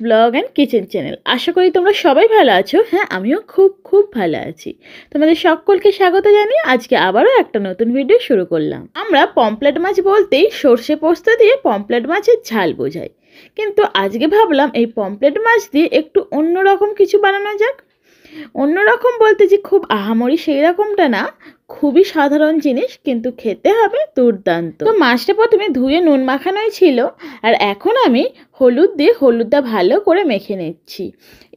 Blog and kitchen channel. আশা করি তোমরা সবাই ভালো আছো। হ্যাঁ, আমিও খুব ভালো আছি। তোমাদের সকলকে স্বাগত জানিয়ে আজকে আবারও একটা নতুন ভিডিও শুরু করলাম। আমরা পমফ্রেট মাছ বলতেই সর্ষে পোস্ত দিয়ে পমফ্রেট মাছের ঝাল বোঝাই, কিন্তু আজকে ভাবলাম এই পমফ্রেট মাছ দিয়ে একটু অন্যরকম কিছু বানানো যাক। অন্যরকম বলতে যে খুব আহামরি সেই রকমটা না, খুবই সাধারণ জিনিস, কিন্তু খেতে হবে দুর্দান্ত। তো মাছটা প্রথমে ধুয়ে নুন মাখানোই ছিল, আর এখন আমি হলুদ দিয়ে হলুদটা ভালো করে মেখে নিচ্ছি।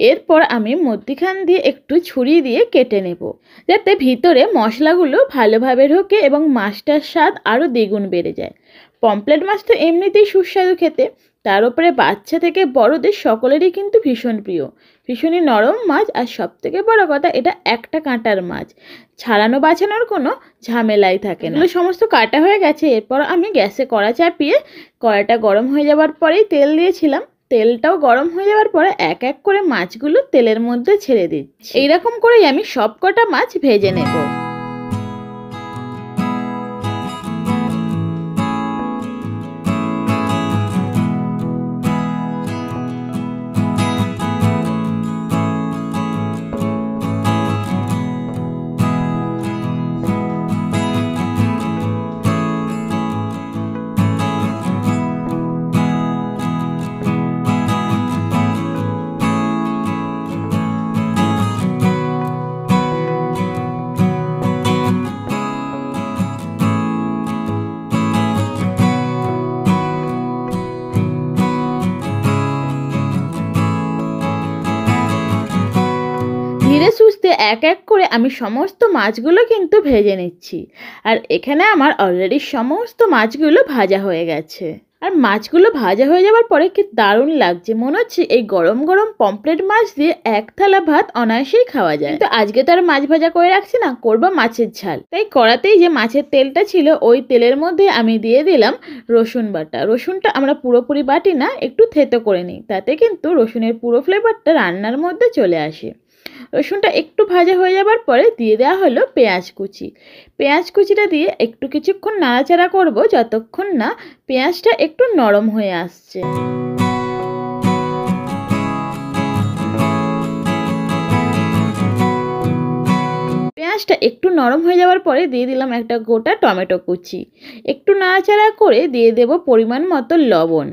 এরপর আমি মধ্যিখান দিয়ে একটু ছুরি দিয়ে কেটে নেব, যাতে ভিতরে মশলাগুলো ভালোভাবে ঢোকে এবং মাছটার স্বাদ আরও দ্বিগুণ বেড়ে যায়। পমফ্রেট মাছ তো এমনিতেই সুস্বাদু খেতে, তার উপরে বাচ্চা থেকে বড়দের সকলেরই কিন্তু ভীষণ প্রিয়। ভীষণই নরম মাছ, আর সবথেকে বড় কথা এটা একটা কাঁটার মাছ, ছাড়ানো বাছানোর কোনো ঝামেলাই থাকে না। এগুলো সমস্ত কাটা হয়ে গেছে। এরপর আমি গ্যাসে কড়া চাপিয়ে কড়াটা গরম হয়ে যাওয়ার পরেই তেল দিয়েছিলাম। তেলটাও গরম হয়ে যাওয়ার পরে এক এক করে মাছগুলো তেলের মধ্যে ছেড়ে দিচ্ছি। এইরকম করেই আমি সব কটা মাছ ভেজে নেব। ধীরে সুস্থে এক এক করে আমি সমস্ত মাছগুলো কিন্তু ভেজে নিচ্ছি। আর এখানে আমার অলরেডি সমস্ত মাছগুলো ভাজা হয়ে গেছে। আর মাছগুলো ভাজা হয়ে যাওয়ার পরে কি দারুণ লাগছে, মনে হচ্ছে এই গরম গরম পমফ্রেট মাছ দিয়ে এক থালা ভাত অনায়াসেই খাওয়া যায়। কিন্তু আজকে তো আর মাছ ভাজা করে রাখছি না, করবো মাছের ঝাল। তাই কড়াতেই যে মাছের তেলটা ছিল ওই তেলের মধ্যে আমি দিয়ে দিলাম রসুন বাটা। রসুনটা আমরা পুরোপুরি বাটি না, একটু থেতো করে নিই, তাতে কিন্তু রসুনের পুরো ফ্লেভারটা রান্নার মধ্যে চলে আসে। রসুনটা একটু ভাজা হয়ে যাবার পরে দিয়ে দেওয়া হলো পেঁয়াজ কুচি। পেঁয়াজ কুচিটা দিয়ে একটু কিছুক্ষণ নাড়াচাড়া করব, যতক্ষণ না পেঁয়াজটা একটু নরম হয়ে আসছে। পেঁয়াজটা একটু নরম হয়ে যাওয়ার পরে দিয়ে দিলাম একটা গোটা টমেটো কুচি। একটু নাড়াচাড়া করে দিয়ে দেব পরিমাণ মতো লবণ।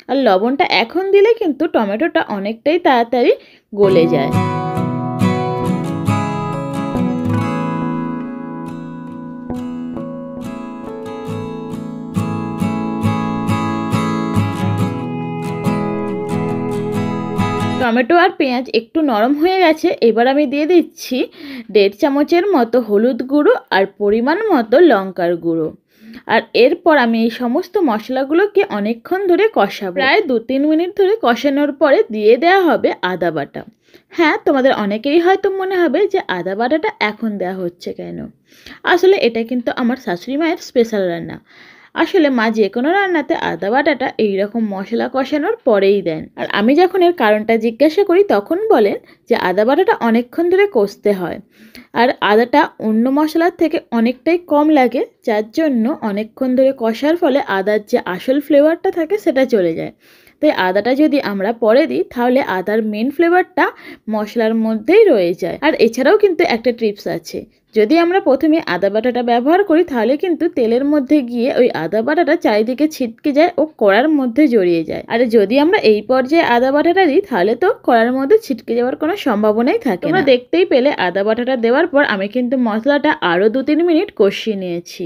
আর লবণটা এখন দিলে কিন্তু টমেটোটা অনেকটাই তাড়াতাড়ি গলে যায়। টমেটো আর পেঁয়াজ একটু নরম হয়ে গেছে। এবার আমি দিয়ে দিচ্ছি 1.5 চামচের মতো হলুদ গুঁড়ো আর পরিমাণ মতো লঙ্কার গুঁড়ো। আর এরপর আমি এই সমস্ত মশলাগুলোকে অনেকক্ষণ ধরে কষাবো। প্রায় 2-3 মিনিট ধরে কষানোর পরে দিয়ে দেওয়া হবে আদা বাটা। হ্যাঁ, তোমাদের অনেকেরই হয়তো মনে হবে যে আদা বাটাটা এখন দেওয়া হচ্ছে কেন। আসলে এটা কিন্তু আমার শাশুড়ি মায়ের স্পেশাল রান্না। আসলে মা যে কোনো রান্নাতে আদা বাটাটা এইরকম মশলা কষানোর পরেই দেন। আর আমি যখন এর কারণটা জিজ্ঞাসা করি তখন বলেন যে আদা বাটাটা অনেকক্ষণ ধরে কষতে হয়, আর আদাটা অন্য মশলার থেকে অনেকটাই কম লাগে, যার জন্য অনেকক্ষণ ধরে কষার ফলে আদার যে আসল ফ্লেভারটা থাকে সেটা চলে যায়। তাই আদাটা যদি আমরা পরে দিই তাহলে আদার মেন ফ্লেভারটা মশলার মধ্যেই রয়ে যায়। আর এছাড়াও কিন্তু একটা টিপস আছে, যদি আমরা প্রথমে আদা বাটাটা ব্যবহার করি তাহলে কিন্তু তেলের মধ্যে গিয়ে ওই আদা বাটাটা চারিদিকে ছিটকে যায় ও কড়ার মধ্যে জড়িয়ে যায়। আর যদি আমরা এই পর্যায়ে আদা বাটাটা দিই তাহলে তো কড়ার মধ্যে ছিটকে যাওয়ার কোনো সম্ভাবনাই থাকে না। তোমরা দেখতেই পেলে আদা বাটাটা দেওয়ার পর আমি কিন্তু মশলাটা আরও 2-3 মিনিট কষিয়ে নিয়েছি।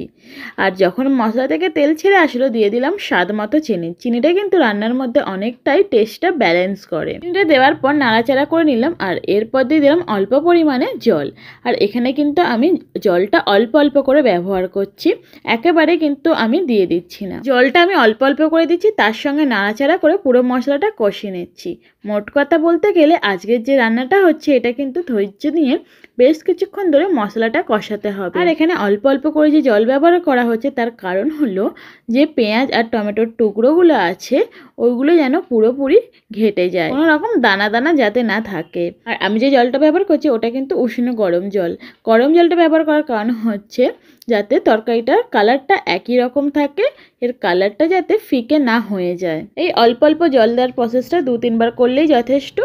আর যখন মশলা থেকে তেল ছেড়ে আসলো দিয়ে দিলাম স্বাদ মতো চিনি। চিনিটা কিন্তু রান্নার মধ্যে অনেকটাই টেস্টটা ব্যালেন্স করে। চিনিটা দেওয়ার পর নাড়াচাড়া করে নিলাম, আর এরপর দিয়ে দিলাম অল্প পরিমাণে জল। আর এখানে কিন্তু আমি জলটা অল্প অল্প করে ব্যবহার করছি, একেবারে কিন্তু আমি দিয়ে দিচ্ছি না। জলটা আমি অল্প অল্প করে দিচ্ছি, তার সঙ্গে নাড়াচাড়া করে পুরো মশলাটা কষিয়ে নিচ্ছি। মোট কথা বলতে গেলে আজকের যে রান্নাটা হচ্ছে এটা কিন্তু ধৈর্য নিয়ে বেশ কিছুক্ষণ ধরে মশলাটা কষাতে হবে। আর এখানে অল্প অল্প করে যে জল ব্যবহার করা হচ্ছে তার কারণ হলো যে পেঁয়াজ আর টমেটোর টুকরোগুলো আছে ওইগুলো যেন পুরোপুরি ঘেটে যায়, কোনো রকম দানা দানা যাতে না থাকে। আর আমি যে জলটা ব্যবহার করছি ওটা কিন্তু উষ্ণ গরম জল। গরম জলটা ব্যবহার করার কারণ হচ্ছে যাতে তরকারিটার কালারটা একই রকম থাকে, এর কালারটা যাতে ফিকে না হয়ে যায়। এই অল্প অল্প জল দেওয়ার প্রসেসটা 2-3 বার করলেই যথেষ্ট,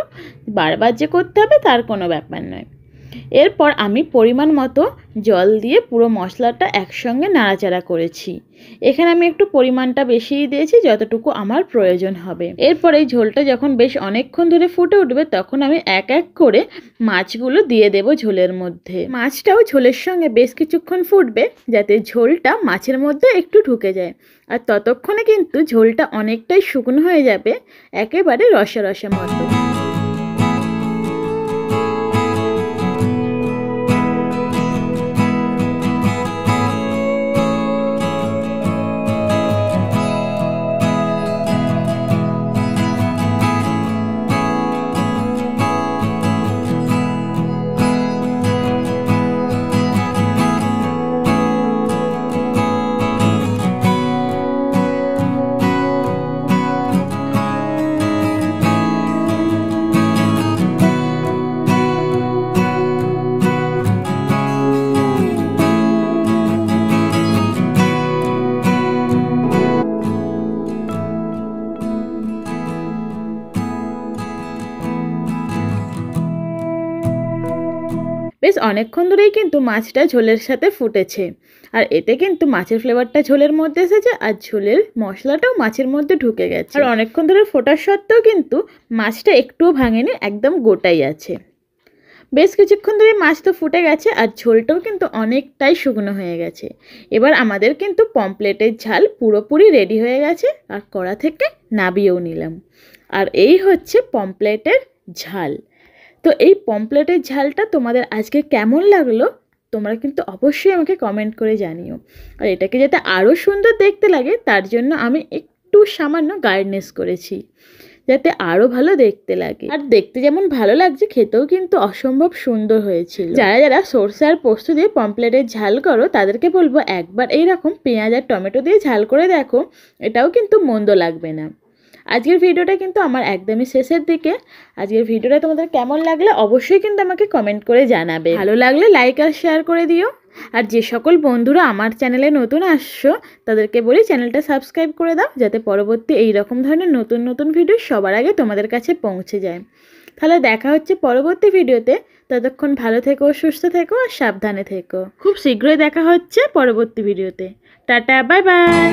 বারবার যে করতে হবে তার কোনো ব্যাপার নয়। এরপর আমি পরিমাণ মতো জল দিয়ে পুরো মশলাটা একসঙ্গে নাড়াচাড়া করেছি। এখানে আমি একটু পরিমাণটা বেশিই দিয়েছি, যতটুকু আমার প্রয়োজন হবে। এরপর এই ঝোলটা যখন বেশ অনেকক্ষণ ধরে ফুটে উঠবে তখন আমি এক এক করে মাছগুলো দিয়ে দেব ঝোলের মধ্যে। মাছটাও ঝোলের সঙ্গে বেশ কিছুক্ষণ ফুটবে যাতে ঝোলটা মাছের মধ্যে একটু ঢুকে যায়, আর ততক্ষণে কিন্তু ঝোলটা অনেকটাই শুকনো হয়ে যাবে, একেবারে রসা রসা মতো। বেশ অনেকক্ষণ ধরেই কিন্তু মাছটা ঝোলের সাথে ফুটেছে, আর এতে কিন্তু মাছের ফ্লেভারটা ঝোলের মধ্যে এসেছে আর ঝোলের মশলাটাও মাছের মধ্যে ঢুকে গেছে। আর অনেকক্ষণ ধরে ফোটার সত্ত্বেও কিন্তু মাছটা একটুও ভাঙেনি, একদম গোটাই আছে। বেশ কিছুক্ষণ ধরে মাছ তো ফুটে গেছে আর ঝোলটাও কিন্তু অনেকটাই শুকনো হয়ে গেছে। এবার আমাদের কিন্তু পমফ্লেটের ঝাল পুরোপুরি রেডি হয়ে গেছে, আর কড়া থেকে নাবিয়েও নিলাম। আর এই হচ্ছে পমফ্লেটের ঝাল। তো এই পমফ্লেটের ঝালটা তোমাদের আজকে কেমন লাগলো তোমরা কিন্তু অবশ্যই আমাকে কমেন্ট করে জানিও। আর এটাকে যাতে আরও সুন্দর দেখতে লাগে তার জন্য আমি একটু সামান্য গার্নিশ করেছি, যাতে আরও ভালো দেখতে লাগে। আর দেখতে যেমন ভালো লাগছে খেতেও কিন্তু অসম্ভব সুন্দর হয়েছিল। যারা যারা সরষে আর পোস্ত দিয়ে পমফ্লেটের ঝাল করো তাদেরকে বলবো একবার এইরকম পেঁয়াজ আর টমেটো দিয়ে ঝাল করে দেখো, এটাও কিন্তু মন্দ লাগবে না। আজকের ভিডিওটা কিন্তু আমার একদমই শেষের দিকে। আজকের ভিডিওটা তোমাদের কেমন লাগলে অবশ্যই কিন্তু আমাকে কমেন্ট করে জানাবে। ভালো লাগলে লাইক আর শেয়ার করে দিও। আর যে সকল বন্ধুরা আমার চ্যানেলে নতুন আসছো তাদেরকে বলি চ্যানেলটা সাবস্ক্রাইব করে দাও, যাতে পরবর্তী এই রকম ধরনের নতুন নতুন ভিডিও সবার আগে তোমাদের কাছে পৌঁছে যায়। তাহলে দেখা হচ্ছে পরবর্তী ভিডিওতে। ততক্ষণ ভালো থেকো, সুস্থ থেকো আর সাবধানে থেকো। খুব শীঘ্রই দেখা হচ্ছে পরবর্তী ভিডিওতে। Tata, bye bye.